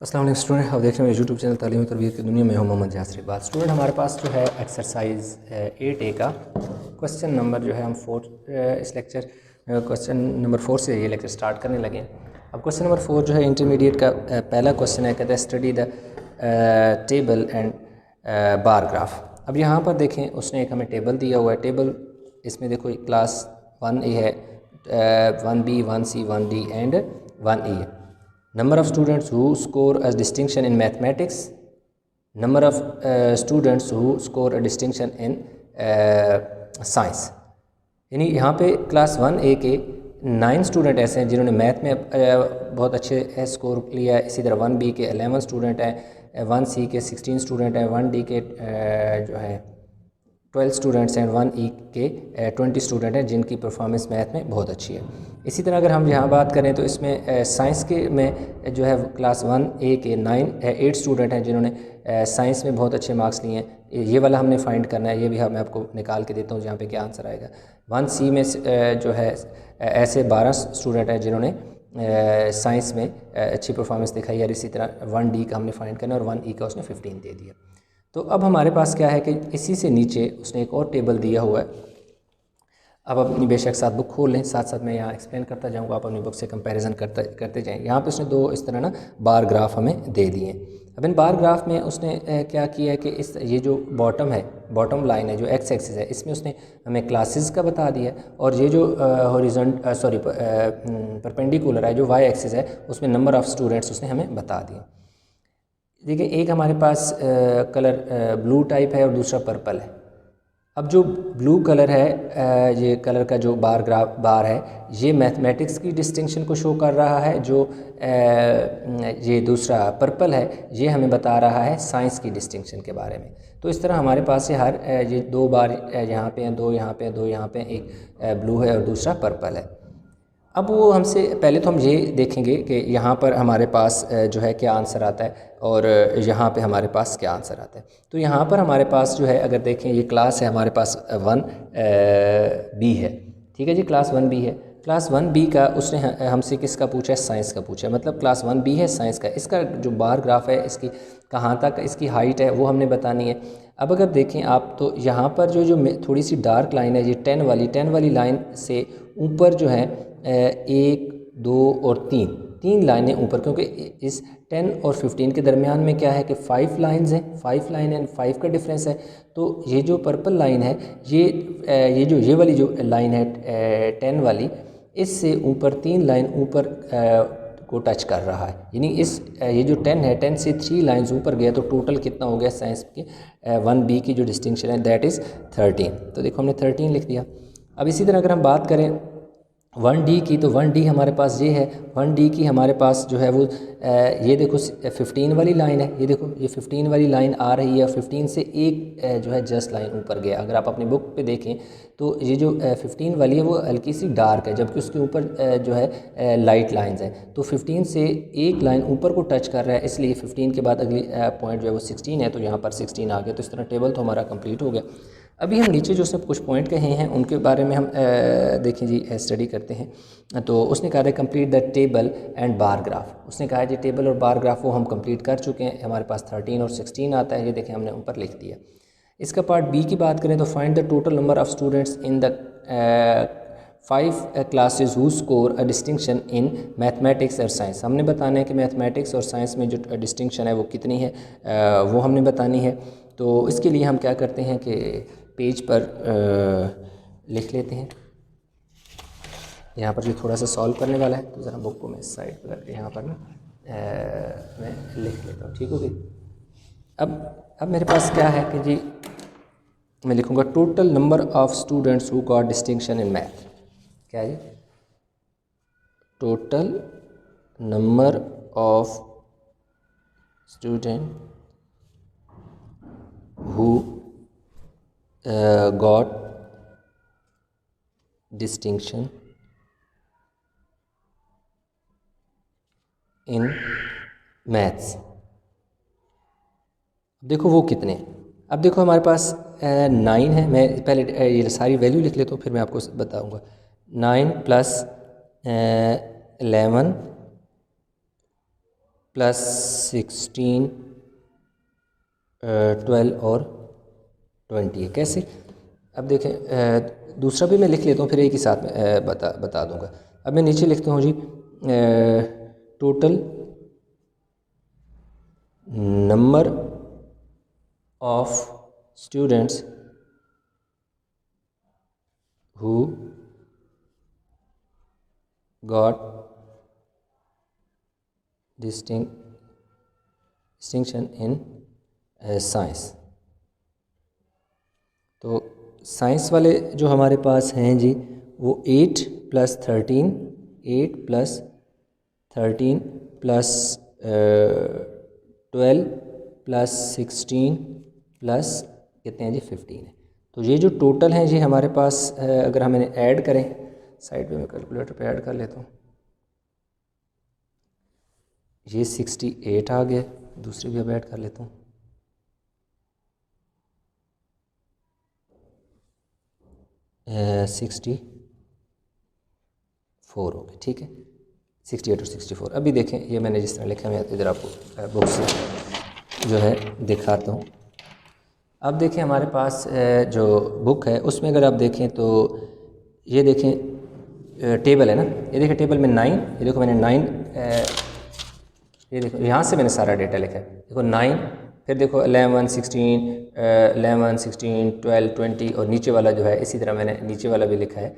अस्सलाम वालेकुम स्टूडेंट, आप देख रहे हैं यूट्यूब चैनल तालीम और तरबियत की दुनिया में हूं मोहम्मद जासर बात। स्टूडेंट हमारे पास जो है एक्सरसाइज 8A का क्वेश्चन नंबर जो है हम इस लेक्चर क्वेश्चन नंबर 4 से ये लेक्चर स्टार्ट करने लगे हैं। अब क्वेश्चन नंबर 4 जो है इंटरमीडिएट का पहला क्वेश्चन है, कहता है study the table and bar graph. अब यहाँ पर देखें, उसने एक हमें टेबल दिया हुआ है। टेबल इसमें देखो क्लास 1A है, 1B 1C 1D and 1E है। Number of students who score a distinction in mathematics, number of students who score a distinction in science। यानी यहाँ पे क्लास 1A के 9 स्टूडेंट ऐसे हैं जिन्होंने मैथ में बहुत अच्छे स्कोर लिया है। इसी तरह 1B के 11 स्टूडेंट हैं, 1C के 16 स्टूडेंट हैं, 1D के जो है 12 स्टूडेंट्स हैं, 1E के 20 स्टूडेंट हैं जिनकी परफॉर्मेंस मैथ में बहुत अच्छी है। इसी तरह अगर हम यहाँ बात करें तो इसमें साइंस के में जो है क्लास 1A के 8 स्टूडेंट हैं जिन्होंने साइंस में बहुत अच्छे मार्क्स लिए हैं। ये वाला हमने फाइंड करना है, ये भी मैं आपको निकाल के देता हूँ जहाँ पे क्या आंसर आएगा। 1C में जो है ऐसे 12 स्टूडेंट हैं जिन्होंने साइंस में अच्छी परफॉर्मेंस दिखाई है। और इसी तरह 1D का हमने फाइंड करना है और 1E का उसने 15 दे दिया। तो अब हमारे पास क्या है कि इसी से नीचे उसने एक और टेबल दिया हुआ है। अब अपनी बेशक साथ बुक खोल लें, साथ साथ मैं यहाँ एक्सप्लेन करता जाऊँगा, आप अपनी बुक से कंपैरिजन करते जाएँ। यहाँ पे उसने दो इस तरह ना बार ग्राफ हमें दे दिए। अब इन बार ग्राफ में उसने क्या किया है कि ये जो बॉटम लाइन है जो एक्स एक्सिस है, इसमें उसने हमें क्लासेस का बता दिया और ये जो परपेंडिकुलर है जो वाई एक्सिस है उसमें नंबर ऑफ़ स्टूडेंट्स उसने हमें बता दिए। देखिए, एक हमारे पास कलर ब्लू टाइप है और दूसरा पर्पल है। अब जो ब्लू कलर है, ये कलर का जो बार है, ये मैथमेटिक्स की डिस्टिंक्शन को शो कर रहा है। जो ये दूसरा पर्पल है ये हमें बता रहा है साइंस की डिस्टिंक्शन के बारे में। तो इस तरह हमारे पास ये दो बार यहाँ पे हैं, दो यहाँ पे हैं, दो यहाँ पे, एक ब्लू है और दूसरा पर्पल है। अब वो हमसे पहले तो हम ये देखेंगे कि यहाँ पर हमारे पास जो है क्या आंसर आता है और यहाँ पे हमारे पास क्या आंसर आता है। तो यहाँ पर हमारे पास जो है, अगर देखें, ये क्लास है हमारे पास 1B है, ठीक है जी, क्लास 1B है। क्लास 1B का उसने हमसे किसका पूछा है? साइंस का पूछा है। मतलब क्लास 1B है साइंस का। इसका जो बार ग्राफ है, इसकी कहाँ तक इसकी हाइट है वो हमने बतानी है। अब अगर देखें आप तो यहाँ पर जो थोड़ी सी डार्क लाइन है, ये 10 वाली लाइन से ऊपर जो है 1, 2 और 3 लाइनें ऊपर, क्योंकि इस 10 और 15 के दरमियान में क्या है कि 5 लाइंस हैं, 5 लाइन एंड 5 का डिफरेंस है। तो ये जो पर्पल लाइन है, ये वाली जो लाइन है 10 वाली, इससे ऊपर 3 लाइन ऊपर को टच कर रहा है। यानी ये जो 10 है, 10 से 3 लाइंस ऊपर गया तो टोटल कितना हो गया साइंस के 1B की जो डिस्टिंक्शन है दैट इज़ 13। तो देखो हमने 13 लिख दिया। अब इसी तरह अगर हम बात करें 1D की, तो 1D हमारे पास ये है। 1D की हमारे पास जो है वो ये देखो 15 वाली लाइन है, ये देखो ये 15 वाली लाइन आ रही है। 15 से एक जो है जस्ट लाइन ऊपर गया। अगर आप अपनी बुक पे देखें तो ये जो 15 वाली है वो हल्की सी डार्क है, जबकि उसके ऊपर जो है लाइट लाइंस हैं। तो 15 से एक लाइन ऊपर को टच कर रहा है, इसलिए 15 के बाद अगली पॉइंट जो है वो 16 है, तो यहाँ पर 16 आ गया। तो इस तरह टेबल तो हमारा कंप्लीट हो गया। अभी हम नीचे जो सब कुछ पॉइंट कहे हैं उनके बारे में हम देखें जी, स्टडी करते हैं। तो उसने कहा है complete the table and bar graph. उसने कहा है जी टेबल और बार ग्राफ वो हम कंप्लीट कर चुके हैं। हमारे पास 13 और 16 आता है, ये देखें हमने ऊपर लिख दिया। इसका पार्ट बी की बात करें तो find the total number of students in the 5 classes who score a distinction in mathematics और साइंस। हमने बताना है कि मैथमेटिक्स और साइंस में जो डिस्टिंक्शन है वो कितनी है, वो हमने बतानी है। तो इसके लिए हम क्या करते हैं कि पेज पर लिख लेते हैं। यहाँ पर जो थोड़ा सा सॉल्व करने वाला है, तो ज़रा बुक को मैं साइड पर करके यहाँ पर ना मैं लिख लेता हूँ, ठीक हो गई। अब मेरे पास क्या है कि जी मैं लिखूँगा total number of students who got distinction in math. क्या है? Total number of student who got distinction in maths. देखो वो कितने। अब देखो हमारे पास 9 है। मैं पहले ये सारी वैल्यू लिख लेता हूँ, फिर मैं आपको बताऊँगा। 9 + 11 प्लस 16, 12 और 20 है। कैसे? अब देखें, दूसरा भी मैं लिख लेता हूँ, फिर एक ही साथ में बता दूँगा। अब मैं नीचे लिखता हूँ जी, total number of students who got distinction in science. तो साइंस वाले जो हमारे पास हैं जी, वो 8 + 13, 8 + 13 + 12 + 16 + कितने हैं जी, 15 है। तो ये जो टोटल हैं जी हमारे पास, अगर हम इन्हें ऐड करें, साइड पे मैं कैलकुलेटर पे ऐड कर लेता हूँ, ये 68 आ गया। दूसरी भी अब ऐड कर लेता हूँ, 64 हो गए। ठीक है, 68 और 64। अभी देखें, ये मैंने जिस तरह लिखा है, इधर आपको बुक से जो है दिखाता हूँ। अब देखें, हमारे पास जो बुक है उसमें अगर आप देखें तो ये देखें टेबल है ना, ये देखें टेबल में 9, ये देखो मैंने 9, ये देखो यहाँ से मैंने सारा डेटा लिखा है, देखो 9, फिर देखो 11, 16, 11, 16, 12, 20 और नीचे वाला जो है इसी तरह मैंने नीचे वाला भी लिखा है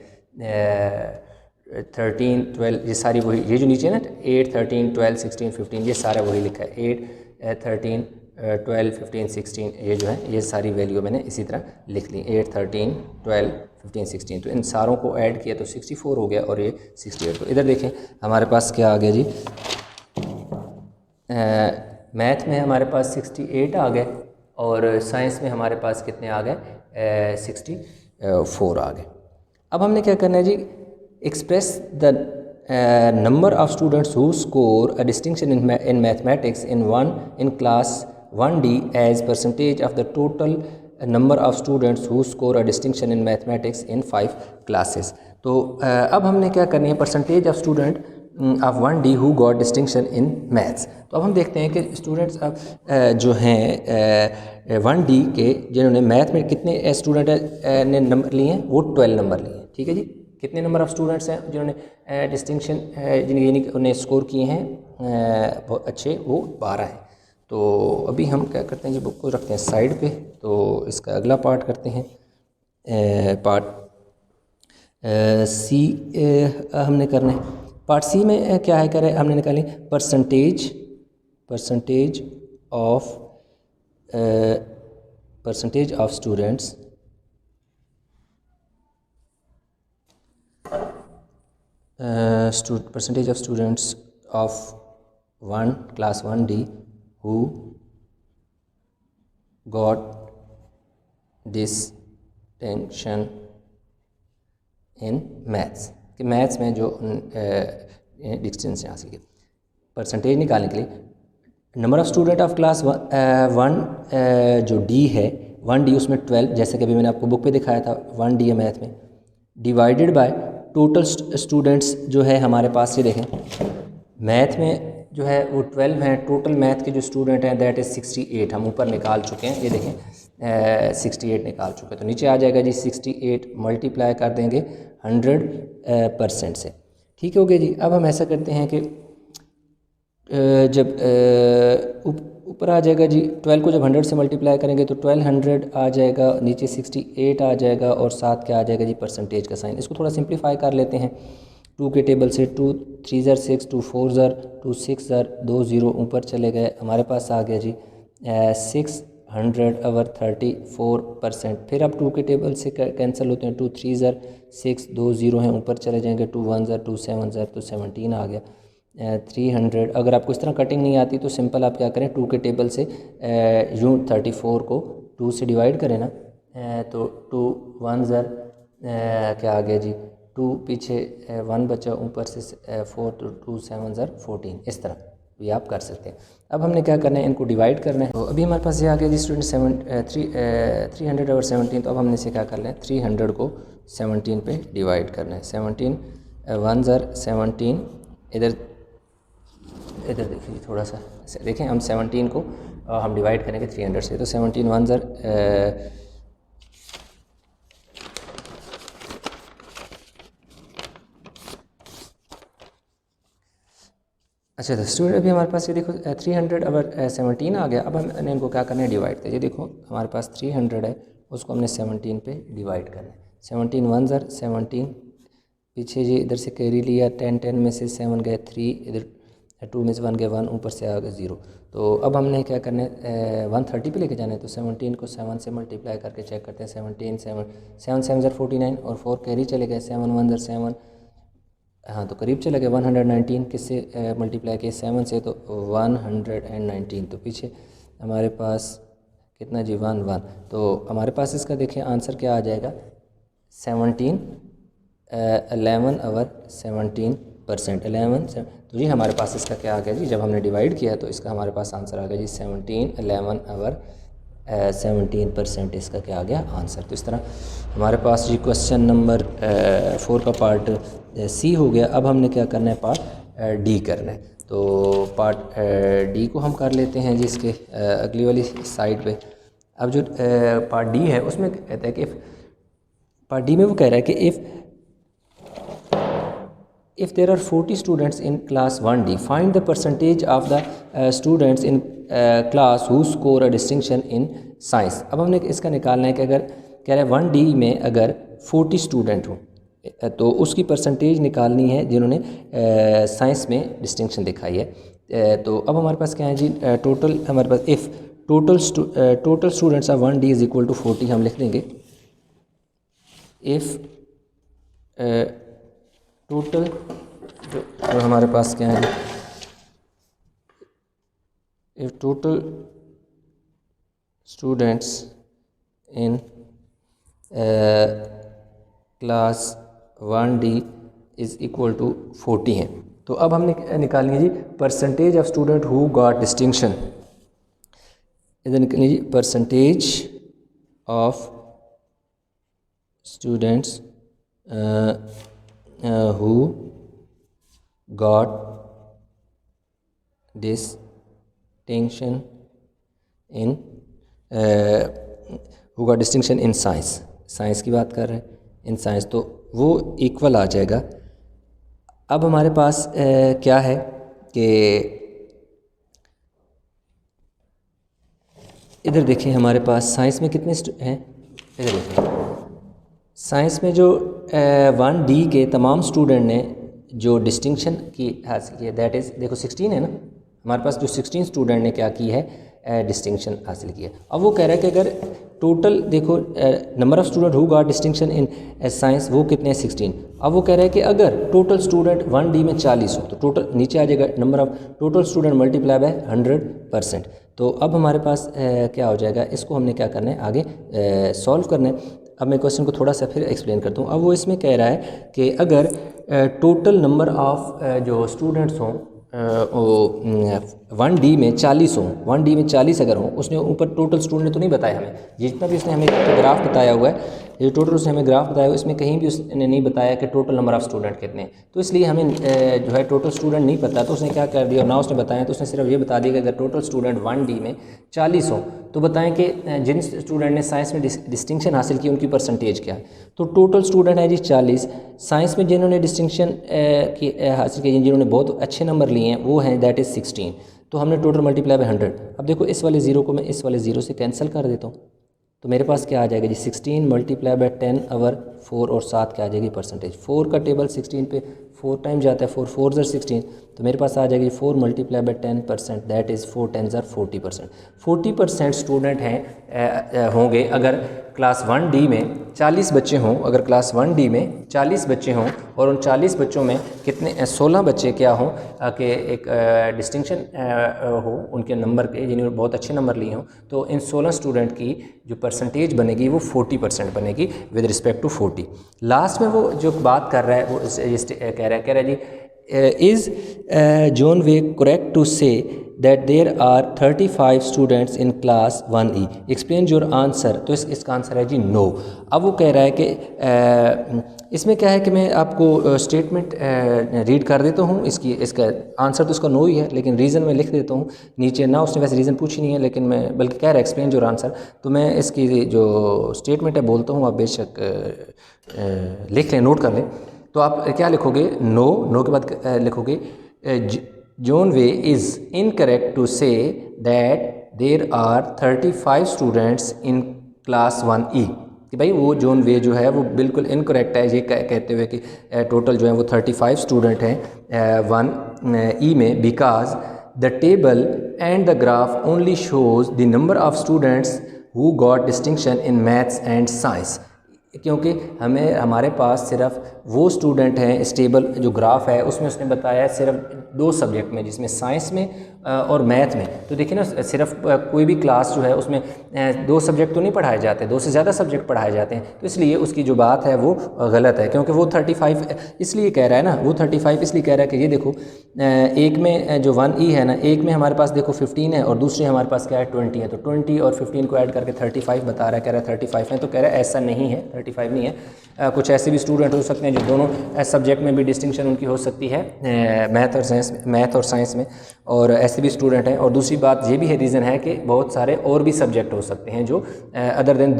13, 12, ये सारी वही, ये जो नीचे है ना 8, 13, 12, 16, 15, ये सारा वही लिखा है। 8, 13, 12, 15, 16, ये जो है ये सारी वैल्यू मैंने इसी तरह लिख ली, 8, 13, 12, 15, 16। तो इन सारों को ऐड किया तो 64 हो गया और ये 68। तो इधर देखें हमारे पास क्या आ गया जी, मैथ में हमारे पास 68 आ गए और साइंस में हमारे पास कितने आ गए, 64 आ गए। अब हमने क्या करना है जी, express the number of students who score a distinction in mathematics in class 1D as percentage of the total number of students who score a distinction in mathematics in 5 classes. तो अब हमने क्या करनी है, percentage of student of 1D who got distinction in maths. तो अब हम देखते हैं कि स्टूडेंट्स अब जो हैं 1D के, जिन्होंने मैथ में कितने स्टूडेंट ने नंबर लिए हैं, वो 12 नंबर लिए हैं। ठीक है जी, कितने नंबर ऑफ़ स्टूडेंट्स हैं जिन्होंने डिस्टिंक्शन यानी कि उन्हें स्कोर किए हैं बहुत अच्छे, वो 12 हैं। तो अभी हम क्या करते हैं जी, बुक को रखते हैं साइड पे, तो इसका अगला पार्ट करते हैं, पार्ट सी हमने करना है। पार्ट सी में क्या है, करें हमने निकाली percentage of students percentage of students of class 1D who got distinction in maths, कि मैथ्स में जो डिस्टेंस हासिल की। परसेंटेज निकालने के लिए number of student of class 1 जो डी है, 1D उसमें 12, जैसे कि अभी मैंने आपको बुक पे दिखाया था 1D है मैथ में, डिवाइडेड बाय टोटल स्टूडेंट्स जो है हमारे पास, ये देखें मैथ में जो है वो 12 हैं, टोटल मैथ के जो स्टूडेंट हैं दैट इज़ 68, हम ऊपर निकाल चुके हैं, ये देखें 68 निकाल चुके हैं। तो नीचे आ जाएगा जी 68 मल्टीप्लाई कर देंगे 100% से। ठीक हो गया जी। अब हम ऐसा करते हैं कि जब ऊपर आ जाएगा जी 12 को जब 100 से मल्टीप्लाई करेंगे तो 1200 आ जाएगा, नीचे 68 आ जाएगा और साथ क्या आ जाएगा जी, परसेंटेज का साइन। इसको थोड़ा सिंप्लीफाई कर लेते हैं 2 के टेबल से, 2 3 ज़र 6, 2 4 ज़र 2 6 ज़र 2 0 ऊपर चले गए, हमारे पास आ गया जी 600 ओवर 34%। फिर अब 2 के टेबल से कैंसिल होते हैं, 2 3 ज़र 6, 2 0 हैं ऊपर चले जाएंगे, 2 1 ज़र 2 7 ज़र तो 17 आ गया 300। अगर आपको इस तरह कटिंग नहीं आती तो सिंपल आप क्या करें, 2 के टेबल से यूँ 34 को 2 से डिवाइड करें ना, तो 2 1 ज़र क्या आ गया जी 2, पीछे 1 बचा, ऊपर से 4 तो 2 7 ज़र 14, इस तरह भी आप कर सकते हैं। अब हमने क्या करना है, इनको डिवाइड करना है। तो अभी हमारे पास ये आ गया जी स्टूडेंट 300 ओवर 17। तो अब हमने इसे क्या कर लें, 300 को 17 पे डिवाइड करना है। 17 1 ज़र 17, इधर इधर देखिए थोड़ा सा ऐसे देखें, हम 17 को हम डिवाइड करेंगे 300 से, तो 17 वन ज़र अच्छा, तो स्टूडेंट अभी हमारे पास ये देखो 300 अगर 17 आ गया। अब हमने इनको क्या करना है, डिवाइड कर। ये देखो हमारे पास 300 है, उसको हमने 17 पे डिवाइड करना है। 17 वन ज़र 17, पीछे जी इधर से कैरी लिया, 10 में से 7 गए 3, इधर 2 में से 1 गया 1, ऊपर से आ गया 0। तो अब हमने क्या करना है, 130 पे लेके जाना है। तो 17 को 7 से मल्टीप्लाई करके चेक करते हैं। 17 7 7 ज़र 49 और 4 कैरी चले गए, 7 1 ज़र 7, हाँ तो करीब चला गया। 119 किससे मल्टीप्लाई किया, 7 से, तो 119। तो पीछे हमारे पास कितना जी, 1 1। तो हमारे पास इसका देखिए आंसर क्या आ जाएगा, 17 11 और 17%, 11। तो जी हमारे पास इसका क्या आ गया जी, जब हमने डिवाइड किया तो इसका हमारे पास आंसर आ गया जी 17 11 और 17% इसका क्या आ गया आंसर। तो इस तरह हमारे पास जी क्वेश्चन नंबर 4 का पार्ट सी हो गया। अब हमने क्या करना है, पार्ट डी करना है। तो पार्ट डी को हम कर लेते हैं जी इसके अगली वाली साइड पे। अब जो पार्ट डी है उसमें कहता है कि पार्ट डी में वो कह रहा है कि if there are 40 students in class 1D, find the percentage of the students in class who score a distinction in science। अब हमने इसका निकालना है कि अगर कह रहा है 1D में अगर 40 स्टूडेंट हों तो उसकी परसेंटेज निकालनी है जिन्होंने साइंस में डिस्टिंक्शन दिखाई है। तो अब हमारे पास क्या है जी, टोटल हमारे पास if total students of 1D is equal to 40, हम लिख देंगे इफ़ टोटल जो हमारे पास क्या है, if total students in class 1D is equal to 40 हैं। तो अब हमने निकालनी है जी percentage of student who got distinction. इधर निकालनी जी percentage of students who got distinction in who got distinction in science। साइंस की बात कर रहे हैं, इन साइंस, तो वो इक्वल आ जाएगा। अब हमारे पास क्या है कि इधर देखिए हमारे पास साइंस में कितने हैं, इधर देखिए साइंस में जो 1D के तमाम स्टूडेंट ने जो डिस्टिंक्शन की हासिल की है, दैट इज़ देखो 16 है ना हमारे पास, जो 16 स्टूडेंट ने क्या की है, डिस्टिंक्शन हासिल की है। अब वो कह रहा है कि अगर टोटल देखो number of student who got distinction in science वो कितने हैं, 16। अब वो कह रहा है कि अगर टोटल स्टूडेंट 1D में 40 हो तो टोटल नीचे आ जाएगा number of total student multiply by 100%। तो अब हमारे पास क्या हो जाएगा, इसको हमने क्या करना है, आगे सॉल्व करना है। अब मैं क्वेश्चन को थोड़ा सा फिर एक्सप्लेन करता हूँ। अब वो इसमें कह रहा है कि अगर टोटल नंबर ऑफ़ जो स्टूडेंट्स हों 1D में 40 हों, 1D में 40 अगर हों, उसने ऊपर टोटल स्टूडेंट तो नहीं बताया हमें, जितना भी उसने हमें ग्राफ बताया हुआ है, ये टोटल उसने हमें ग्राफ बताया हुआ है, इसमें कहीं भी उसने नहीं बताया कि टोटल नंबर ऑफ़ स्टूडेंट कितने हैं। तो इसलिए हमें जो है टोटल स्टूडेंट नहीं पता, तो उसने क्या कर दिया, ना उसने बताया, तो उसने सिर्फ ये बता दिया कि अगर टोटल स्टूडेंट 1D में 40 हों तो बताएं कि जिन स्टूडेंट ने साइंस में डिस्टिंक्शन हासिल की उनकी परसेंटेज क्या है। तो टोटल स्टूडेंट है जी 40, साइंस में जिन्होंने डिस्टिंक्शन की हासिल की, जिन्होंने बहुत अच्छे नंबर लिए हैं वो हैं दैट इज़ 16। तो हमने टोटल मल्टीप्लाई बाय 100। अब देखो इस वाले ज़ीरो को मैं इस वाले ज़ीरो से कैंसिल कर देता हूँ, तो मेरे पास क्या आ जाएगा जी 16 मल्टीप्लाई बाय 10 और 4 और 7 क्या आ जाएगी परसेंटेज। 4 का टेबल 16 पे 4 टाइम जाता है, 4 4 ज़र 16, तो मेरे पास आ जाएगी 4 मल्टीप्लाई बाय 10%, दैट इज़ 4 10 ज़र 40%। 40% स्टूडेंट हैं होंगे अगर क्लास 1D में 40 बच्चे हों, अगर क्लास 1D में 40 बच्चे हों और उन 40 बच्चों में कितने 16 बच्चे क्या हों कि एक डिस्टिंक्शन हो उनके नंबर के, जिन्होंने बहुत अच्छे नंबर लिए हों, तो इन 16 स्टूडेंट की जो परसेंटेज बनेगी वो 40% बनेगी विद रिस्पेक्ट टू 40। लास्ट में वो जो बात कर रहा है वो कह रहा है जी is John way correct to say that there are 35 students in class 1E. Explain your answer. तो इसका आंसर है जी नो। अब वो कह रहा है कि इसमें क्या है कि मैं आपको स्टेटमेंट रीड कर देता हूँ, इसका आंसर तो इसका नो ही है, लेकिन रीज़न मैं लिख देता हूँ नीचे ना। उसने वैसे रीज़न पूछी नहीं है, लेकिन मैं बल्कि कह रहा है एक्सप्लेन योर आंसर, तो मैं इसकी जो स्टेटमेंट है बोलता हूँ, आप बेशक लिख लें, नोट कर लें। तो आप क्या लिखोगे? नो के बाद लिखोगे जॉन way is incorrect to say that there are 35 students in class 1E। कि भाई वो जॉन वे जो है वो बिल्कुल इनकरेक्ट है ये कहते हुए कि टोटल जो है वो 35 स्टूडेंट हैं 1E में, because the table and the graph only shows the number of students who got distinction in maths and science. क्योंकि हमारे पास सिर्फ वो स्टूडेंट हैं, स्टेबल जो ग्राफ है उसमें उसने बताया है सिर्फ 2 सब्जेक्ट में, जिसमें साइंस में और मैथ में। तो देखिए ना, सिर्फ कोई भी क्लास जो है उसमें 2 सब्जेक्ट तो नहीं पढ़ाए जाते, 2 से ज़्यादा सब्जेक्ट पढ़ाए जाते हैं। तो इसलिए उसकी जो बात है वो गलत है, क्योंकि वो 35 इसलिए कह रहा है ना, वो 35 इसलिए कह रहा है कि ये देखो एक में जो 1E है ना, एक में हमारे पास देखो 15 है और दूसरे हमारे पास क्या है 20 है। तो 20 और 15 को ऐड करके 35 बता रहा है, कह रहा है 35 है। तो कह रहा है ऐसा नहीं है, 35 नहीं है। कुछ ऐसे भी स्टूडेंट हो सकते हैं जो दोनों सब्जेक्ट में भी डिस्टिंक्शन उनकी हो सकती है, मैथ और साइंस में, और ऐसे भी स्टूडेंट हैं। और दूसरी बात ये भी है, रीज़न है कि बहुत सारे और भी सब्जेक्ट हो सकते हैं जो अदर देन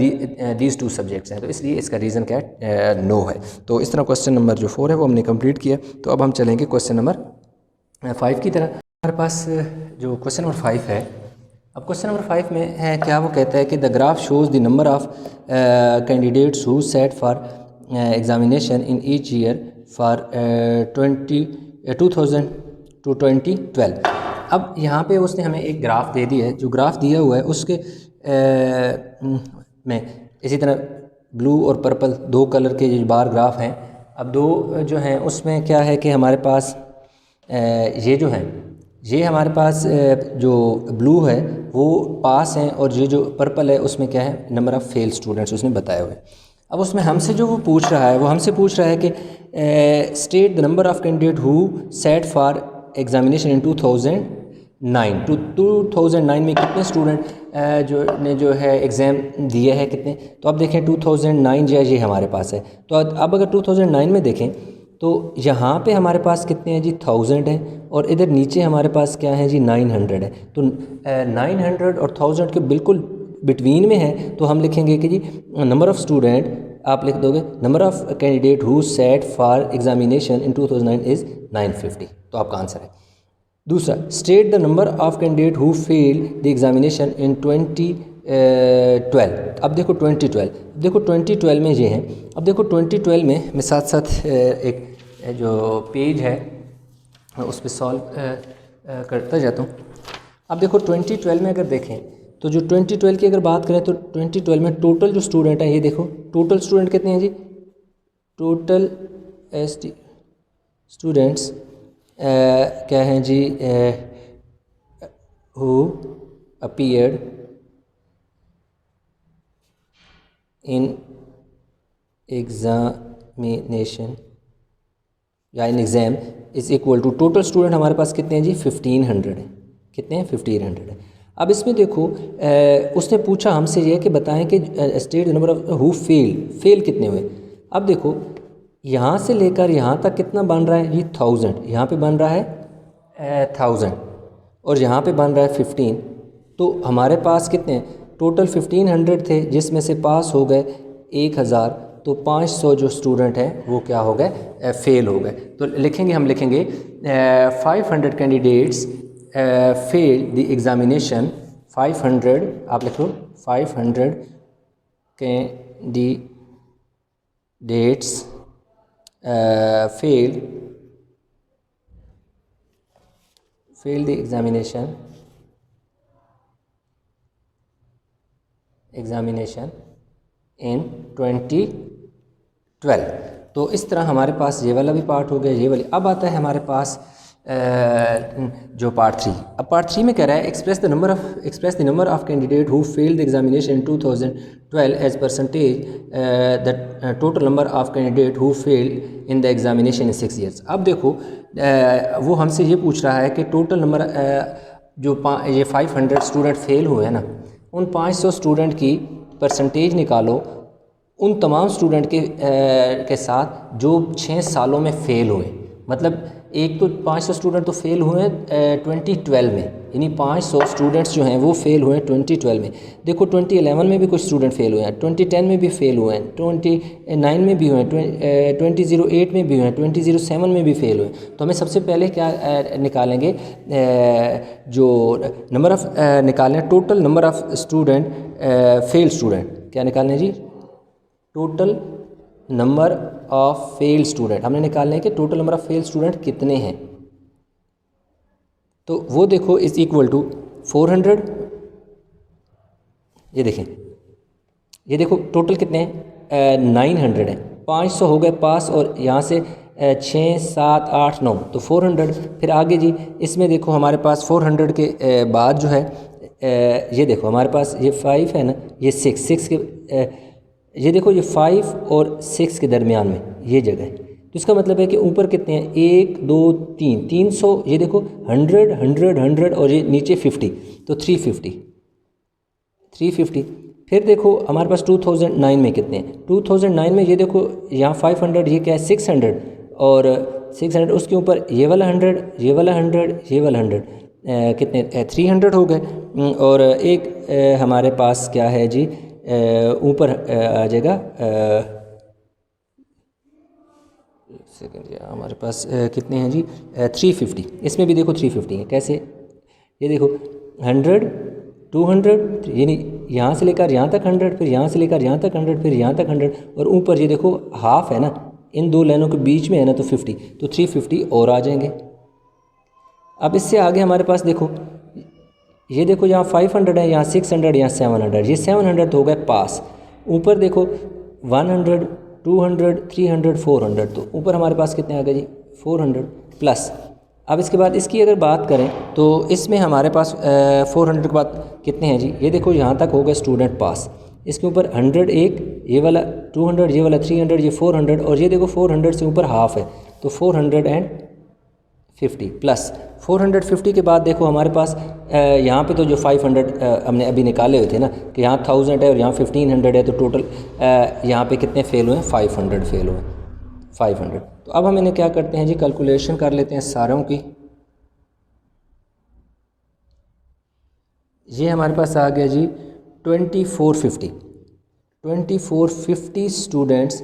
दीज 2 सब्जेक्ट्स हैं। तो इसलिए इसका रीज़न क्या है? नो है। तो इस तरह क्वेश्चन नंबर जो 4 है वो हमने कंप्लीट किया। तो अब हम चलेंगे क्वेश्चन नंबर 5 की तरह। हमारे पास जो क्वेश्चन नंबर 5 है, अब क्वेश्चन नंबर 5 में है क्या, वो कहता है कि the graph shows the number of candidates who sat for examination in each year for 2000 to 2012। अब यहाँ पे उसने हमें एक ग्राफ दे दिया है, जो ग्राफ दिया हुआ है उसके में इसी तरह ब्लू और पर्पल 2 कलर के जो बार ग्राफ हैं। अब 2 जो हैं उसमें क्या है कि हमारे पास ये जो हैं, ये हमारे पास जो ब्लू है वो पास हैं, और ये जो पर्पल है उसमें क्या है, नंबर ऑफ़ फेल स्टूडेंट्स उसने बताए हुए। अब उसमें हमसे जो वो पूछ रहा है, वो हमसे पूछ रहा है कि state the number of candidate who sat for examination इन 2009। 2009 में कितने स्टूडेंट जो है एग्ज़ाम दिए है, कितने? तो अब देखें 2009 जो है ये हमारे पास है। तो अब अगर 2009 में देखें तो यहाँ पे हमारे पास कितने हैं जी? 1000 हैं, और इधर नीचे हमारे पास क्या है जी? 900 है। तो 900 और 1000 के बिल्कुल बिटवीन में है। तो हम लिखेंगे कि जी नंबर ऑफ़ स्टूडेंट, आप लिख दोगे number of candidate who sat for examination in 2009 is 950। तो आपका आंसर है। दूसरा, state the number of candidate who failed the examination in 2012। अब देखो 2012, देखो 2012 में ये हैं। अब देखो 2012 में मैं साथ साथ एक जो पेज है उस पर सॉल्व करता जाता हूँ। अब देखो 2012 में अगर देखें तो जो 2012 की अगर बात करें तो 2012 में टोटल जो स्टूडेंट हैं, ये देखो टोटल स्टूडेंट कितने हैं जी? टोटल स्टूडेंट्स क्या हैं जी? हु अपीयर्ड इन एग्जामिनेशन या in exam is equal to, total student हमारे पास कितने हैं जी? 1500 है। कितने हैं? 1500 है। अब इसमें देखो उसने पूछा हमसे ये कि बताएं कि state number of who fail कितने हुए। अब देखो यहाँ से लेकर यहाँ तक कितना बन रहा है? ये 1000, यहाँ पे बन रहा है 1000, और यहाँ पे बन रहा है 15। तो हमारे पास कितने हैं? टोटल 1500 थे, जिसमें से पास हो गए 1000। तो 500 जो स्टूडेंट हैं वो क्या हो गए? फेल हो गए। तो लिखेंगे, हम लिखेंगे 500 कैंडिडेट्स फेल द एग्जामिनेशन। 500, आप लिखो 500 candidates fail the examination in 2012। तो इस तरह हमारे पास ये वाला भी पार्ट हो गया, ये वाली। अब आता है हमारे पास जो पार्ट 3। अब पार्ट 3 में कह रहा है express the number of candidate who failed the examination in 2012 as percentage the total number of candidate who failed in the examination in 6 years. अब देखो वो हमसे ये पूछ रहा है कि टोटल नंबर जो ये 500 स्टूडेंट फेल हुए हैं ना, उन 500 स्टूडेंट की परसेंटेज निकालो उन तमाम स्टूडेंट के साथ जो 6 सालों में फ़ेल हुए। मतलब एक तो 500 स्टूडेंट तो फेल हुए हैं 2012 में, यानी 500 स्टूडेंट्स जो हैं वो फेल हुए हैं 2012 में। देखो 2011 में भी कुछ स्टूडेंट फेल हुए हैं, 2010 में भी फेल हुए हैं, 2009 में भी हुए हैं, 2008 में भी हुए हैं, 2007 में भी फेल हुए हैं। तो हमें सबसे पहले क्या निकालेंगे, जो नंबर ऑफ़ निकालें, total number of student fail student. क्या निकालने जी? Total number of fail student हमने निकालने हैं कि total number of fail student कितने हैं। तो वो देखो इज़ इक्वल टू 400। ये देखें, ये देखो टोटल कितने हैं, 900 है। 500 हो गए पास और यहाँ से 6 7 8 9 तो 400। फिर आगे जी इसमें देखो हमारे पास 400 के बाद जो है ये देखो हमारे पास ये 5 है ना, ये 6 के ये देखो ये 5 और 6 के दरमियान में ये जगह है। तो इसका मतलब है कि ऊपर कितने हैं, 1 2 3 300, ये देखो 100 100 100 और ये नीचे 50, तो 350। फिर देखो हमारे पास 2009 में कितने हैं, 2009 में ये देखो यहाँ 500, ये क्या है 600 और 600, उसके ऊपर ये वाला 100, ये वाला 100, ये वाला 100, कितने 300 हो गए। और एक हमारे पास क्या है जी, ऊपर आ जाएगा सेकंड, हमारे पास कितने हैं जी 350। इसमें भी देखो 350 है। कैसे, ये देखो 100 200, यानी यहाँ से लेकर यहाँ तक 100, फिर यहाँ से लेकर यहाँ तक 100, फिर यहाँ तक 100 और ऊपर ये देखो हाफ है ना, इन दो लाइनों के बीच में है ना, तो 50, तो 350 और आ जाएंगे। अब इससे आगे हमारे पास देखो, ये देखो यहाँ 500 है, यहाँ 600, यहाँ 700, ये 700 हो गए पास। ऊपर देखो 100 200 300 400, तो ऊपर हमारे पास कितने आ गए जी 400 प्लस। अब इसके बाद इसकी अगर बात करें तो इसमें हमारे पास 400 के बाद कितने हैं जी, ये देखो यहाँ तक हो गए स्टूडेंट पास। इसके ऊपर 100 एक, ये वाला 200, ये वाला 300, ये 400 और ये देखो 400 से ऊपर हाफ है, तो 450 प्लस 450 के बाद देखो हमारे पास यहाँ पे तो जो 500 हमने अभी निकाले हुए थे ना, कि यहाँ 1000 है और यहाँ 1500 है, तो टोटल यहाँ पे कितने फेल हुए हैं, 500 फेल हुए, 500। तो अब हम इन्हें क्या करते हैं जी, कैलकुलेशन कर लेते हैं सारों की। ये हमारे पास आ गया जी 2450 स्टूडेंट्स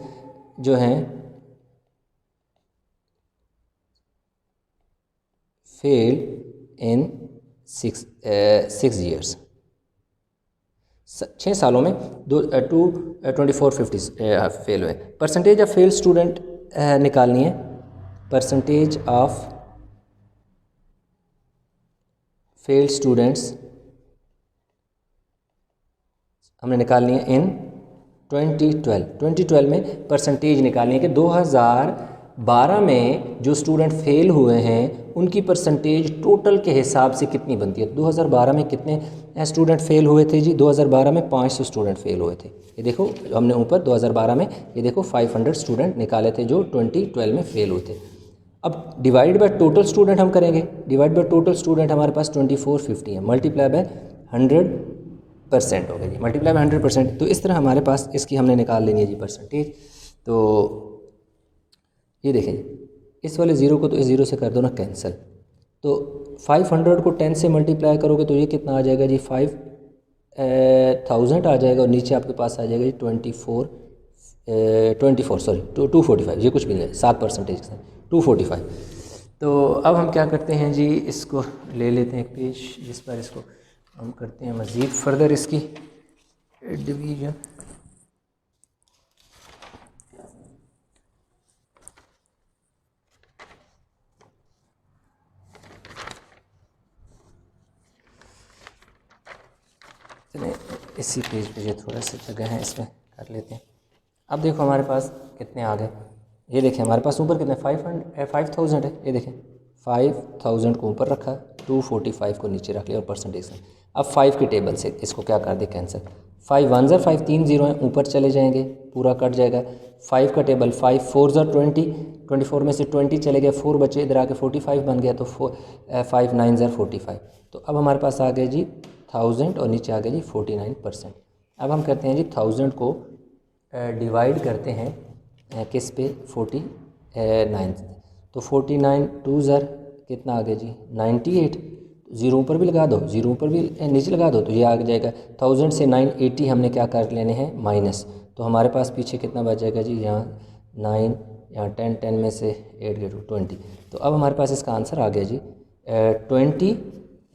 जो हैं फेल इन 6 years, 6 सालों में 2450 फेल हुए। परसेंटेज ऑफ फेल स्टूडेंट निकालनी है, परसेंटेज ऑफ फेल स्टूडेंट्स हमने निकालनी है इन 2012 में परसेंटेज निकालनी है कि 2012 में जो स्टूडेंट फेल हुए हैं उनकी परसेंटेज टोटल के हिसाब से कितनी बनती है। 2012 में कितने स्टूडेंट फेल हुए थे जी, 2012 में 500 स्टूडेंट फेल हुए थे। ये देखो हमने ऊपर 2012 में ये देखो 500 स्टूडेंट निकाले थे जो 2012 में फेल हुए थे। अब डिवाइड बाय टोटल स्टूडेंट हम करेंगे, डिवाइड बाय टोटल स्टूडेंट हमारे पास 2450 है, मल्टीप्लाई बाय 100% हो गया जी, मल्टीप्लाई बाय 100%। तो इस तरह हमारे पास इसकी हमने निकाल लेनी है जी परसेंटेज। तो ये देखें, इस वाले ज़ीरो को तो इस ज़ीरो से कर दो ना कैंसिल, तो 500 को 10 से मल्टीप्लाई करोगे तो ये कितना आ जाएगा जी 5000 आ जाएगा, और नीचे आपके पास आ जाएगा जी 245, ये कुछ भी नहीं है 7% के साथ 245। तो अब हम क्या करते हैं जी, इसको ले लेते हैं एक पेज जिस पर इसको हम करते हैं मज़ीद फर्दर इसकी डिवीजन। इसी पेज पे जो थोड़ा सा जगह है इसमें कर लेते हैं। अब देखो हमारे पास कितने आ गए, ये देखें हमारे पास ऊपर कितने 5000 है, ये देखें 5000 को ऊपर रखा, 245 को नीचे रख लिया और परसेंटेज से। अब 5 की टेबल से इसको क्या कर दे कैंसिल, 5 1 5 3 0 हैं, ऊपर चले जाएंगे पूरा कट जाएगा। 5 का टेबल 5 4 20, 24 में से 20 चले गए, 4 बचे, इधर आके 45 बन गया, तो 5 9 ज़र 45। तो अब हमारे पास आ गया जी 1000 और नीचे आ गया जी 49%। अब हम करते हैं जी 1000 को डिवाइड करते हैं किस पे 49, तो 49 2 ज़र कितना आ गया जी 98, ज़ीरो ऊपर भी लगा दो, ज़ीरो ऊपर भी नीचे लगा दो, तो ये आ जाएगा 1000 से 980 हमने क्या कर लेने हैं माइनस, तो हमारे पास पीछे कितना बच जाएगा जी, यहाँ 9, यहाँ 10, 10 में से 8 गए 20। तो अब हमारे पास इसका आंसर आ गया जी 20,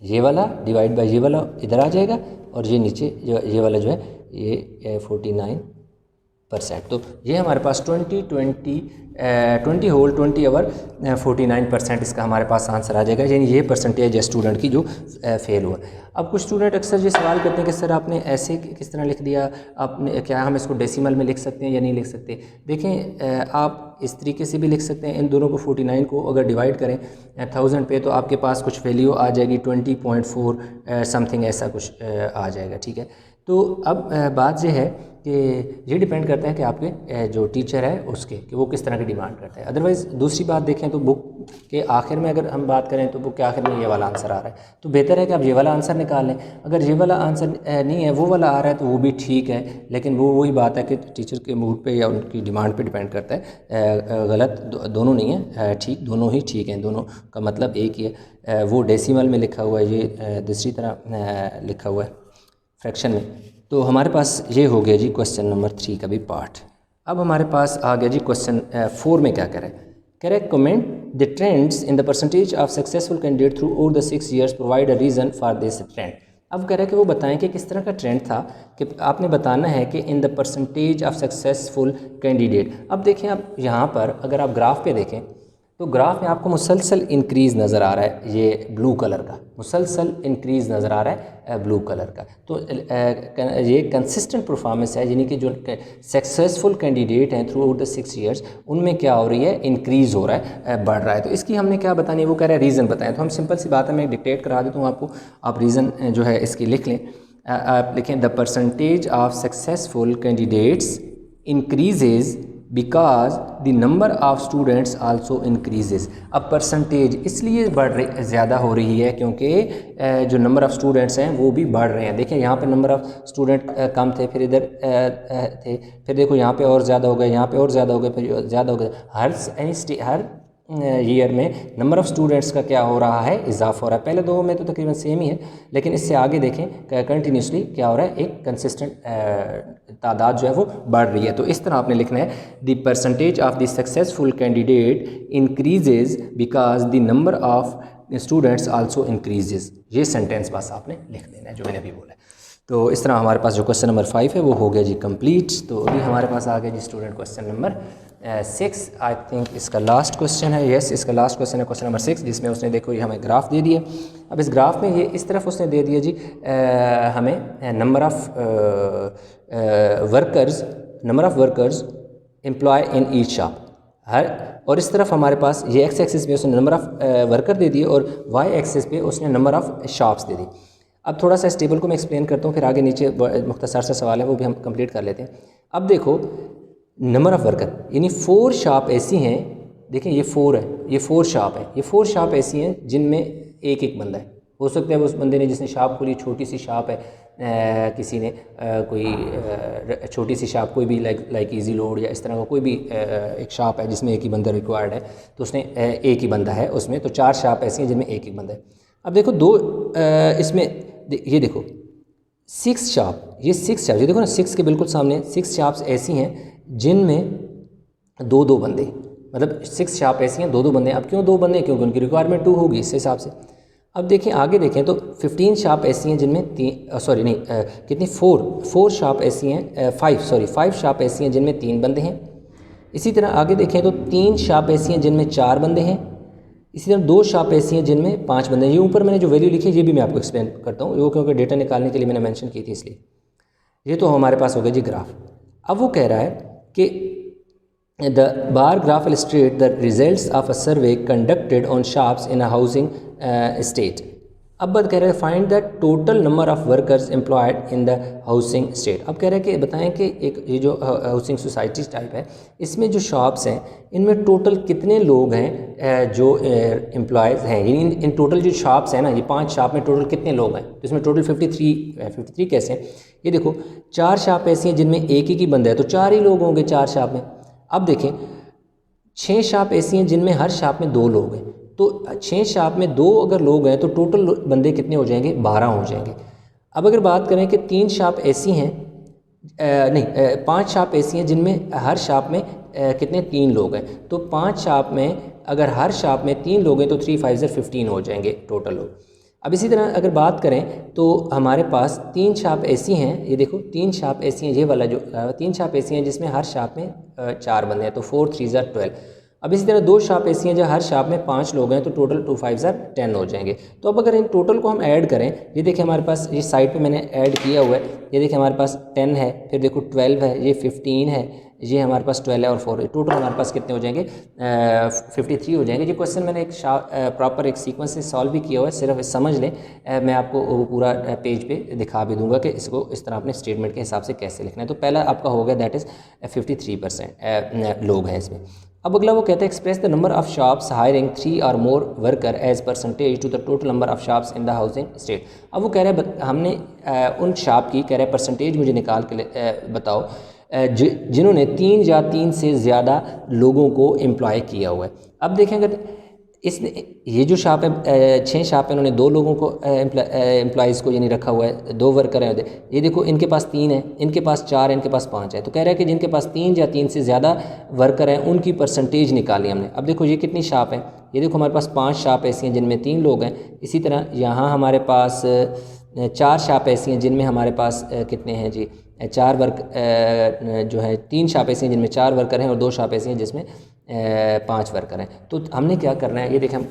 ये वाला डिवाइड बाय ये वाला इधर आ जाएगा, और ये नीचे ये वाला जो है ये 49%। तो ये हमारे पास 20 होल 20 ओवर 49% इसका हमारे पास आंसर आ जाएगा, यानी ये परसेंटेज है स्टूडेंट की जो फेल हुआ। अब कुछ स्टूडेंट अक्सर ये सवाल करते हैं कि सर आपने ऐसे किस तरह लिख दिया, आपने क्या हम इसको डेसिमल में लिख सकते हैं या नहीं लिख सकते। देखें आप इस तरीके से भी लिख सकते हैं, इन दोनों को 49 को अगर डिवाइड करें 1000 पे, तो आपके पास कुछ वैल्यू आ जाएगी 20.4 समथिंग, ऐसा कुछ आ जाएगा, ठीक है। तो अब बात ये है कि ये डिपेंड करता है कि आपके जो टीचर है उसके, कि वो किस तरह की डिमांड करता है। अदरवाइज़ दूसरी बात देखें तो बुक के आखिर में अगर हम बात करें तो बुक के आखिर में ये वाला आंसर आ रहा है, तो बेहतर है कि आप ये वाला आंसर निकाल लें। अगर ये वाला आंसर नहीं है, वो वाला आ रहा है, तो वो भी ठीक है, लेकिन वो वही बात है कि टीचर के मूड पे या उनकी डिमांड पे डिपेंड करता है। गलत दोनों नहीं है, ठीक दोनों ही ठीक हैं, दोनों का मतलब एक ही है। वो डेसिमल में लिखा हुआ है, ये दूसरी तरह लिखा हुआ है फ्रैक्शन में। तो हमारे पास ये हो गया जी क्वेश्चन नंबर 3 का भी पार्ट। अब हमारे पास आ गया जी क्वेश्चन 4 में क्या करें, कह रहे comment the trends in the percentage of successful candidate through over the 6 years, provide a reason for this trend. अब कह रहे हैं कि वो बताएं कि किस तरह का ट्रेंड था, कि आपने बताना है कि in the percentage of successful candidate. अब देखें, आप यहाँ पर अगर आप ग्राफ पे देखें तो ग्राफ में आपको मुसलसल इंक्रीज़ नज़र आ रहा है, ये ब्लू कलर का मुसलसल इंक्रीज़ नज़र आ रहा है ब्लू कलर का। तो ये कंसिस्टेंट परफॉर्मेंस है, यानी कि जो सक्सेसफुल कैंडिडेट हैं थ्रू आउट द 6 years, उनमें क्या हो रही है, इंक्रीज़ हो रहा है, बढ़ रहा है। तो इसकी हमने क्या बतानी है, वो कह रहा है रीज़न बताएं। तो हम सिंपल सी बात है, मैं डिक्टेट करा देता हूँ आपको, आप रीज़न जो है इसकी लिख लें। आप लिखें the percentage of successful candidates increases because the number of students also increases. अब परसेंटेज इसलिए ज़्यादा हो रही है क्योंकि जो नंबर ऑफ़ स्टूडेंट्स हैं वो भी बढ़ रहे हैं। देखिए यहाँ पे नंबर ऑफ़ स्टूडेंट कम थे, फिर इधर थे, फिर देखो यहाँ पे और ज़्यादा हो गए, यहाँ पे और ज़्यादा हो गए, फिर ज़्यादा हो गए। हर ईयर में नंबर ऑफ़ स्टूडेंट्स का क्या हो रहा है, इजाफा हो रहा है। पहले दो में तो तकरीबन सेम ही है, लेकिन इससे आगे देखें कंटिन्यूसली क्या हो रहा है, एक कंसिस्टेंट तादाद जो है वो बढ़ रही है। तो इस तरह आपने लिखना है the percentage of the successful candidate increases because the number of students also increases. ये सेंटेंस बस आपने लिख देना है जो मैंने अभी बोला है। तो इस तरह हमारे पास जो क्वेश्चन नंबर 5 है वो हो गया जी कंप्लीट। तो अभी हमारे पास आ गया जी student question number 6। I think इसका लास्ट क्वेश्चन है, यस इसका लास्ट क्वेश्चन है क्वेश्चन नंबर 6, जिसमें उसने देखो ये हमें ग्राफ दे दिया। अब इस ग्राफ में ये इस तरफ उसने दे दिया जी हमें number of workers employ in each shop हर, और इस तरफ हमारे पास ये एक्स एक्सिस पे उसने नंबर ऑफ़ वर्कर दे दिए और वाई एक्सिस पे उसने नंबर ऑफ़ शॉप्स दे दी। अब थोड़ा सा इस टेबल को मैं एक्सप्लेन करता हूँ, फिर आगे नीचे मुख्तसर सा सवाल है वो भी हम कंप्लीट कर लेते हैं। अब देखो नंबर ऑफ़ वर्कर, यानी 4 शॉप ऐसी हैं, देखें ये 4 है, ये 4 शॉप है, ये 4 शॉप ऐसी हैं जिनमें एक एक बंदा है। हो सकता है उस बंदे ने जिसने शॉप खोली छोटी सी शॉप है, किसी ने कोई छोटी सी शॉप, कोई भी लाइक इजी लोड या इस तरह का कोई भी एक शॉप है जिसमें एक ही बंदा रिक्वायर्ड है, तो उसने एक ही बंदा है उसमें, तो 4 शॉप ऐसी हैं जिनमें एक एक बंदा है। अब देखो इसमें ये देखो 6 शॉप, ये 6 शॉप, ये देखो ना 6 के बिल्कुल सामने 6 शॉप्स ऐसी हैं जिनमें 2-2 बंदे, मतलब 6 शॉप ऐसी हैं 2-2 बंदे। अब क्यों 2 बंदे, क्योंकि उनकी रिक्वायरमेंट 2 होगी इस हिसाब से। अब देखें आगे देखें तो 15 शॉप ऐसी हैं जिनमें 4 शॉप ऐसी हैं 5 शॉप ऐसी हैं जिनमें 3 बंदे हैं। इसी तरह आगे देखें तो 3 शॉप ऐसी हैं जिनमें 4 बंदे हैं। इसी तरह 2 शॉप ऐसी हैं जिनमें 5 बंदे हैं। ये ऊपर मैंने जो वैल्यू लिखी है ये भी मैं आपको एक्सप्लेन करता हूँ, वो क्योंकि डेटा निकालने के लिए मैंने मेंशन की थी इसलिए। ये तो हमारे पास हो गया जी ग्राफ। अब वो कह रहा है कि the bar graph illustrate the results of a survey conducted on shops in a housing state. अब बात कह रहे हैं find the total number of workers employed in the housing state. अब कह रहे हैं कि बताएं कि एक ये जो हाउसिंग सोसाइटी टाइप है इसमें जो शॉप्स हैं इनमें टोटल कितने लोग हैं जो एम्प्लॉयज़ हैं, यानी इन टोटल जो शॉप्स हैं ना, ये 5 शॉप में टोटल कितने लोग हैं। तो इसमें टोटल 53 कैसे हैं, ये देखो 4 शॉप ऐसी हैं जिनमें एक ही बंदा है तो 4 ही लोग होंगे 4 शॉप में। अब देखें 6 शॉप ऐसी हैं जिनमें हर शॉप में 2 लोग हैं, तो 6 शॉप में 2 अगर लोग हैं तो टोटल बंदे कितने हो जाएंगे, 12 हो जाएंगे। अब अगर बात करें कि 3 शॉप ऐसी हैं, 5 शॉप ऐसी हैं जिनमें हर शॉप में कितने 3 लोग हैं, तो 5 शॉप में अगर हर शॉप में 3 लोग हैं तो 3 5 15 हो जाएंगे टोटल लोग। अब इसी तरह अगर बात करें तो हमारे पास 3 शॉप ऐसी हैं, ये देखो 3 शॉप ऐसी हैं, ये वाला जो 3 शॉप ऐसी हैं जिसमें हर शॉप में 4 बंदे हैं तो 4 3 12। अब इसी तरह 2 शॉप ऐसी हैं जहाँ हर शॉप में 5 लोग हैं तो टोटल 2 5 10 हो जाएंगे। तो अब अगर इन टोटल को हम ऐड करें, ये देखिए हमारे पास ये साइड पे मैंने ऐड किया हुआ है, ये देखिए हमारे पास 10 है, फिर देखो 12 है, ये 15 है, ये हमारे पास 12 है और 4 है, टोटल हमारे पास कितने हो जाएंगे 53 हो जाएंगे। ये क्वेश्चन मैंने एक प्रॉपर एक सीक्वेंस से सॉल्व भी किया हुआ है, सिर्फ समझ लें। मैं आपको वो पूरा पेज पे दिखा भी दूंगा कि इसको इस तरह अपने स्टेटमेंट के हिसाब से कैसे लिखना है। तो पहला आपका हो गया दैट इज़ 53% लोग हैं इसमें। अब अगला वो कहते हैं express the number of shops hiring 3 or more worker as percentage to the total number of shops in the housing state. अब वो कह रहे हैं हमने उन शॉप की कह रहे हैं परसेंटेज मुझे निकाल के बताओ जिन्होंने 3 या 3 से ज़्यादा लोगों को एम्प्लॉय किया हुआ है। अब देखें अगर इसने ये जो शॉप है 6 शॉप है, इन्होंने 2 लोगों को एम्प्लॉइज़ को यानी रखा हुआ है, 2 वर्कर हैं। ये देखो इनके पास 3 है, इनके पास 4 है, इनके पास 5 है। तो कह रहा है कि जिनके पास 3 या 3 से ज़्यादा वर्कर हैं उनकी परसेंटेज निकाली हमने। अब देखो ये कितनी शॉप है, ये देखो हमारे पास 5 शॉप ऐसी हैं जिनमें 3 लोग हैं। इसी तरह यहाँ हमारे पास 4 शॉप ऐसी हैं जिनमें हमारे पास कितने हैं जी 4 वर्क जो है 3 शॉप ऐसी हैं जिनमें 4 वर्कर हैं और 2 शॉप ऐसी हैं जिसमें 5 वर्कर हैं। तो हमने क्या करना है, ये देखें हम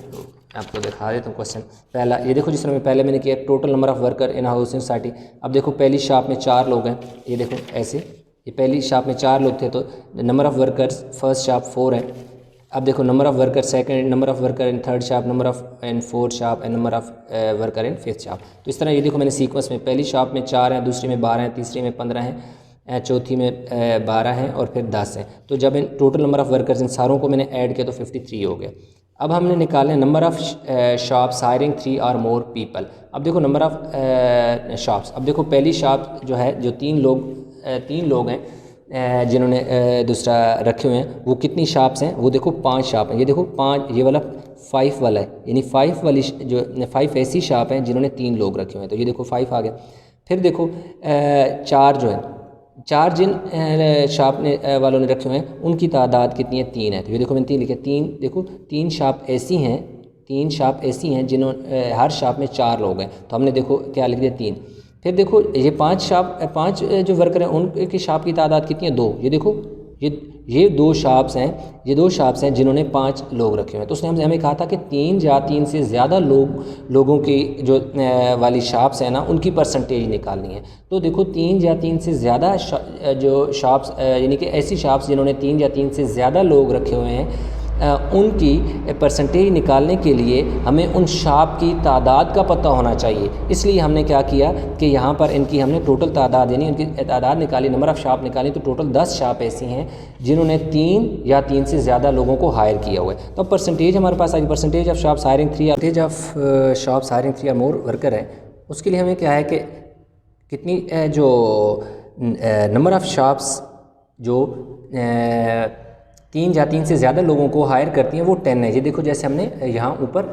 आपको दिखा देता हूँ क्वेश्चन। पहला ये देखो जिस तरह पहले मैंने किया total number of worker in housing society. अब देखो पहली शॉप में 4 लोग हैं, ये देखो ऐसे, ये पहली शॉप में 4 लोग थे तो number of workers first shop 4 है। अब देखो number of worker second, number of worker in third shop, number of in fourth shop and number of worker in fifth shop. तो इस तरह ये देखो मैंने सीक्वेंस में पहली शॉप में 4 हैं, दूसरी में 12 हैं, तीसरी में 15 हैं, चौथी में 12 हैं और फिर 10 हैं। तो जब in total number of workers in सारों को मैंने ऐड किया तो 53 हो गया। अब हमने निकाले number of shops hiring 3 or more people. अब देखो नंबर ऑफ़ शॉप्स, अब देखो पहली शॉप जो है जो 3 लोग हैं जिन्होंने दूसरा रखे हुए हैं वो कितनी शॉप्स हैं, वो देखो 5 शॉप हैं। ये देखो 5, ये वाला 5 वाला है, यानी 5 वाली जो 5 ऐसी शॉप हैं जिन्होंने 3 लोग रखे हुए हैं, तो ये देखो 5 आ गया। फिर देखो 4 जो है 4 जिन शॉप ने वालों ने रखे हुए हैं उनकी तादाद कितनी है 3 है। तो ये देखो मैंने 3 लिखे, 3 देखो 3 शॉप ऐसी हैं, 3 शॉप ऐसी हैं जिन्होंने हर शॉप में 4 लोग हैं, तो हमने देखो क्या लिख दिया 3। फिर देखो ये 5 जो वर्कर हैं उनकी शॉप की तादाद कितनी है 2। ये देखो ये 2 शॉप्स हैं, ये 2 शॉप्स हैं जिन्होंने 5 लोग रखे हुए हैं। तो उसने हमें कहा था कि 3 या 3 से ज़्यादा लोगों की जो वाली शॉप्स हैं ना उनकी परसेंटेज निकालनी है। तो देखो 3 या 3 से ज़्यादा जो शॉप्स यानी कि ऐसी शॉप्स जिन्होंने 3 या 3 से ज़्यादा लोग रखे हुए हैं उनकी परसेंटेज निकालने के लिए हमें उन शॉप की तादाद का पता होना चाहिए। इसलिए हमने क्या किया कि यहाँ पर इनकी हमने टोटल तादाद यानी उनकी तादाद निकाली, नंबर ऑफ़ शॉप निकाली, तो टोटल 10 शॉप ऐसी हैं जिन्होंने 3 या 3 से ज़्यादा लोगों को हायर किया हुआ है। तो परसेंटेज हमारे पास आई, percentage of shops hiring 3 percentage of shops hiring 3 or more worker है। उसके लिए हमें क्या है कि कितनी जो नंबर ऑफ़ शॉप्स जो 3 या 3 से ज़्यादा लोगों को हायर करती हैं वो 10 है। ये देखो जैसे हमने यहाँ ऊपर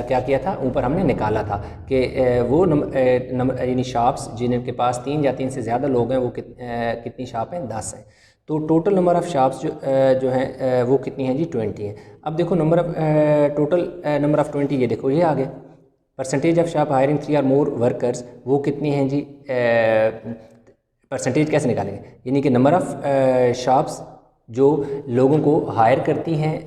क्या किया था, ऊपर हमने निकाला था कि वो यानी शॉप्स जिनके पास 3 या 3 से ज़्यादा लोग हैं वो कितनी शॉप हैं 10 हैं। तो टोटल नंबर ऑफ़ शॉप्स जो हैं वो कितनी हैं जी 20 हैं। अब देखो टोटल नंबर ऑफ़ 20 ये देखो ये आ गया। Percentage of shop hiring 3 or more workers वो कितनी हैं जी, परसेंटेज कैसे निकालेंगे, यानी कि नंबर ऑफ़ शॉप्स जो लोगों को हायर करती हैं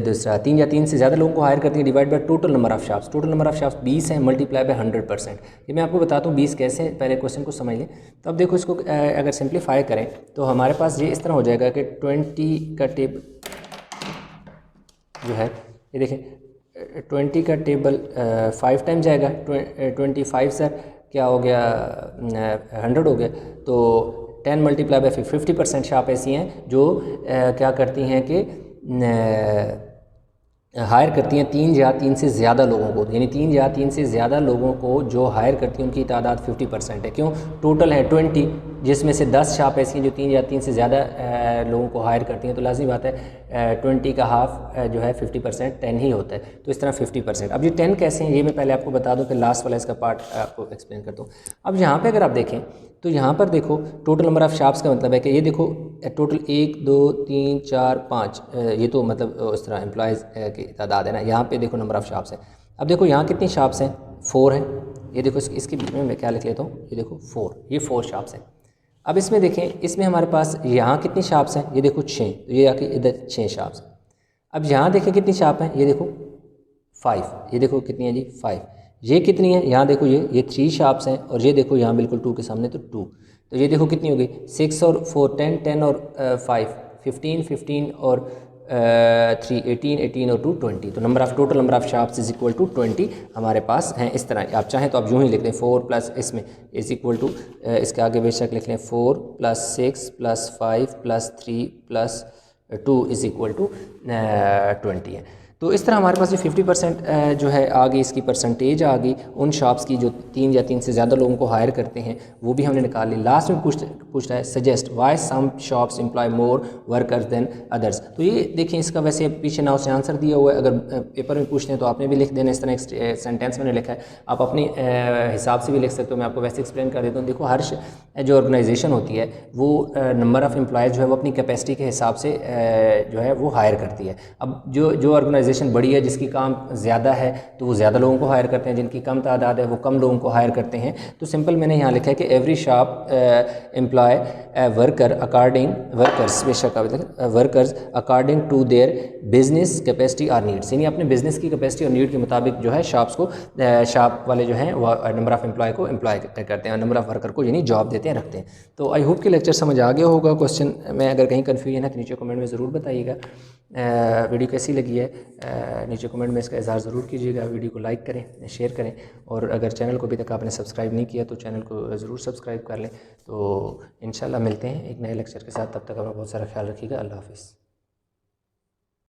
दूसरा 3 या 3 से ज़्यादा लोगों को हायर करती है divide by total number of shops. Total number of shops 20 हैं मल्टीप्लाई बाय 100%। ये मैं आपको बताता हूँ 20 कैसे, पहले क्वेश्चन को समझ लें। तो अब देखो इसको अगर सिंप्लीफाई करें तो हमारे पास ये इस तरह हो जाएगा कि 20 का टेब जो है ये देखें 20 का टेबल 5 टाइम जाएगा, 25 सर क्या हो गया 100 हो गया, तो 10 मल्टीप्लाई बाई 50% शॉप ऐसी हैं जो क्या करती हैं कि हायर करती हैं 3 या 3 से ज़्यादा लोगों को, यानी 3 या 3 से ज़्यादा लोगों को जो हायर करती हैं उनकी तादाद 50% है। क्यों? टोटल है 20, जिसमें से 10 शॉप ऐसी हैं जो 3 या 3 से ज़्यादा लोगों को हायर करती हैं, तो लाज़मी बात है 20 का हाफ जो है 50% 10 ही होता है, तो इस तरह 50%। अब ये 10 कैसे हैं ये मैं पहले आपको बता दूं, फिर लास्ट वाला इसका पार्ट आपको एक्सप्लेन करता हूँ। अब यहाँ पर अगर आप देखें तो यहाँ पर देखो टोटल नंबर ऑफ़ शॉप्स का मतलब है कि ये देखो टोटल 1 2 3 4 5, ये तो मतलब उस तरह एम्प्लॉयज़ की तादाद है ना। यहाँ पे देखो नंबर ऑफ़ शॉप्स है। अब देखो यहाँ कितनी शॉप्स हैं, 4 हैं। ये देखो इसके बीच में मैं क्या लिख लेता हूँ, ये देखो 4, ये 4 शॉप्स हैं। अब इसमें देखें, इसमें हमारे पास यहाँ कितनी शॉप्स हैं, ये देखो 6, तो ये आके इधर 6 शॉप्स। अब यहाँ देखें कितनी शॉप हैं, ये देखो 5, ये देखो कितनी है जी 5। ये कितनी है, यहाँ देखो ये 3 शॉप्स हैं, और ये देखो यहाँ बिल्कुल 2 के सामने तो 2, तो ये देखो कितनी हो गई 6 और 4 10 10 और 5 15 15 और 3 18 18 और 2 20, तो total number of shops is equal to 20 हमारे पास हैं। इस तरह आप चाहें तो आप यूँ ही लिख दें 4 प्लस इसमें इज इक्वल टू, इसके आगे बेशक लिख लें 4 plus 6 plus 5 plus 3 plus 2 is equal to 20 है। तो इस तरह हमारे पास ये 50% जो है आ गई, इसकी परसेंटेज आ गई उन शॉप्स की जो 3 या 3 से ज़्यादा लोगों को हायर करते हैं, वो भी हमने निकाल ली। लास्ट में पूछता है सजेस्ट वाई सम शॉप्स एम्प्लॉय मोर वर्कर्स देन अदर्स। तो ये देखें, इसका वैसे पीछे ना उसने आंसर दिया हुआ है, अगर पेपर में पूछते हैं तो आपने भी लिख देना। इस तरह एक सेंटेंस मैंने लिखा है, आप अपने हिसाब से भी लिख सकते हो, मैं आपको वैसे एक्सप्लेन कर देता हूँ। देखो, हर जो ऑर्गेनाइजेशन होती है वो नंबर ऑफ़ एम्प्लॉयज़ जो है वो अपनी कैपेसिटी के हिसाब से जो है वो हायर करती है। अब जो ऑर्गेनाइजेशन बड़ी है, जिसकी काम ज़्यादा है, तो वो ज़्यादा लोगों को हायर करते हैं, जिनकी कम तादाद है वो कम लोगों को हायर करते हैं। तो सिंपल मैंने यहाँ लिखा है कि every shop employ workers according to their business capacity और नीड्स, यानी अपने बिजनेस की कैपेसिटी और नीड के मुताबिक जो है शॉप्स को शॉप वाले जो हैं वो नंबर ऑफ़ एम्प्लॉय को एम्प्लॉय करते हैं, नंबर ऑफ़ वर्कर को यानी जॉब देते हैं, रखते हैं। तो आई होप कि लेक्चर समझ आ गया होगा। क्वेश्चन में अगर कहीं कन्फ्यूजन है तो नीचे कमेंट में ज़रूर बताइएगा। वीडियो कैसी लगी है नीचे कमेंट में इसका इज़हार ज़रूर कीजिएगा। वीडियो को लाइक करें, शेयर करें, और अगर चैनल को अभी तक आपने सब्सक्राइब नहीं किया तो चैनल को ज़रूर सब्सक्राइब कर लें। तो इंशाल्लाह मिलते हैं एक नए लेक्चर के साथ, तब तक अपना बहुत सारा ख्याल रखिएगा। अल्लाह हाफ़िज़।